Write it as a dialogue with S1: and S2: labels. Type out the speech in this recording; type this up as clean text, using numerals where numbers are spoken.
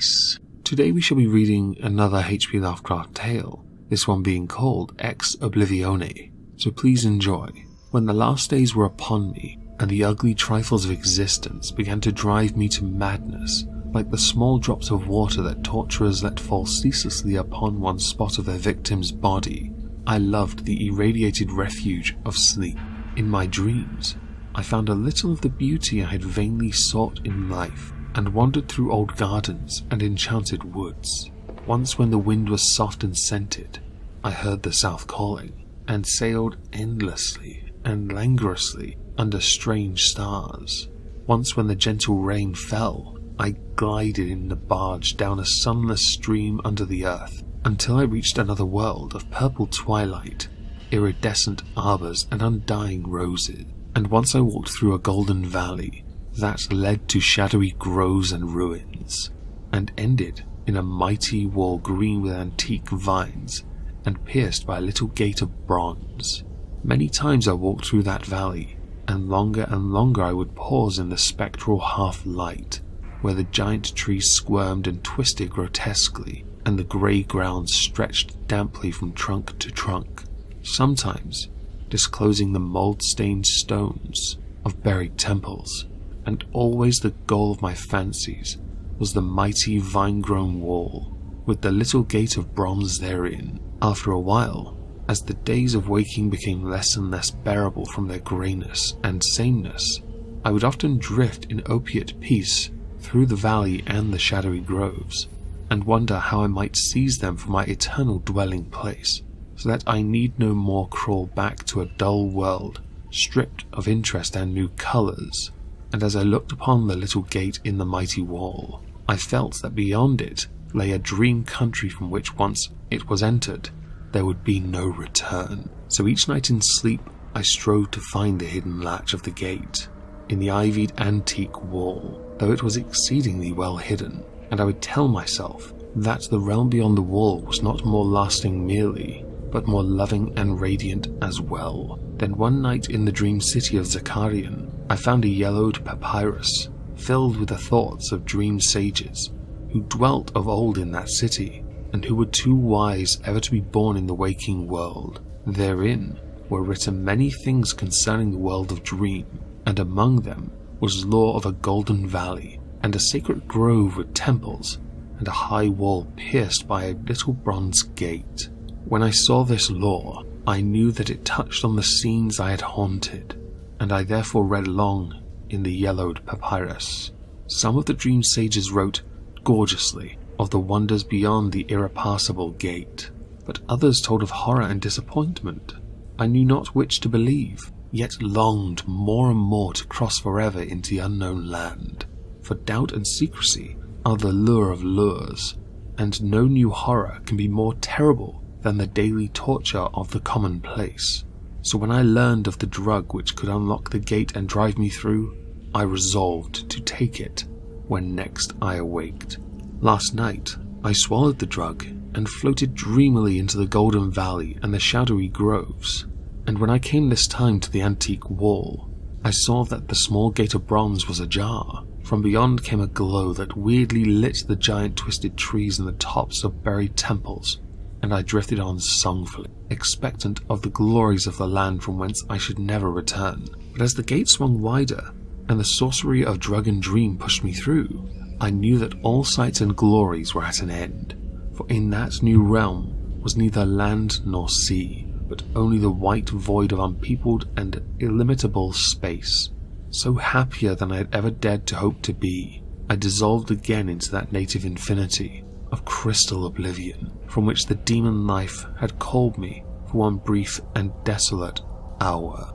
S1: Nice. Today we shall be reading another HP Lovecraft tale, this one being called Oblivione, so please enjoy. When the last days were upon me, and the ugly trifles of existence began to drive me to madness, like the small drops of water that torturers let fall ceaselessly upon one spot of their victim's body, I loved the irradiated refuge of sleep. In my dreams, I found a little of the beauty I had vainly sought in life, and wandered through old gardens and enchanted woods. Once when the wind was soft and scented, I heard the south calling, and sailed endlessly and languorously under strange stars. Once when the gentle rain fell, I glided in the barge down a sunless stream under the earth, until I reached another world of purple twilight, iridescent arbors and undying roses. And once I walked through a golden valley that led to shadowy groves and ruins, and ended in a mighty wall green with antique vines and pierced by a little gate of bronze. Many times I walked through that valley, and longer I would pause in the spectral half-light, where the giant trees squirmed and twisted grotesquely, and the grey ground stretched damply from trunk to trunk, sometimes disclosing the mould-stained stones of buried temples. And always the goal of my fancies was the mighty vine-grown wall, with the little gate of bronze therein. After a while, as the days of waking became less and less bearable from their greyness and sameness, I would often drift in opiate peace through the valley and the shadowy groves, and wonder how I might seize them for my eternal dwelling place, so that I need no more crawl back to a dull world, stripped of interest and new colours. And as I looked upon the little gate in the mighty wall, I felt that beyond it lay a dream country from which once it was entered, there would be no return. So each night in sleep, I strove to find the hidden latch of the gate in the ivied antique wall, though it was exceedingly well hidden, and I would tell myself that the realm beyond the wall was not more lasting merely, but more loving and radiant as well. Then one night in the dream city of Zakarian, I found a yellowed papyrus filled with the thoughts of dream sages who dwelt of old in that city, and who were too wise ever to be born in the waking world. Therein were written many things concerning the world of dream, and among them was lore of a golden valley, and a sacred grove with temples, and a high wall pierced by a little bronze gate. When I saw this lore, I knew that it touched on the scenes I had haunted, and I therefore read long in the yellowed papyrus. Some of the dream sages wrote gorgeously of the wonders beyond the irrepassable gate, but others told of horror and disappointment. I knew not which to believe, yet longed more and more to cross forever into the unknown land, for doubt and secrecy are the lure of lures, and no new horror can be more terrible than the daily torture of the commonplace. So when I learned of the drug which could unlock the gate and drive me through, I resolved to take it when next I awaked. Last night, I swallowed the drug and floated dreamily into the golden valley and the shadowy groves, and when I came this time to the antique wall, I saw that the small gate of bronze was ajar. From beyond came a glow that weirdly lit the giant twisted trees and the tops of buried temples, and I drifted on songfully, expectant of the glories of the land from whence I should never return. But as the gate swung wider, and the sorcery of drug and dream pushed me through, I knew that all sights and glories were at an end, for in that new realm was neither land nor sea, but only the white void of unpeopled and illimitable space. So happier than I had ever dared to hope to be, I dissolved again into that native infinity of crystal oblivion, from which the demon life had called me for one brief and desolate hour.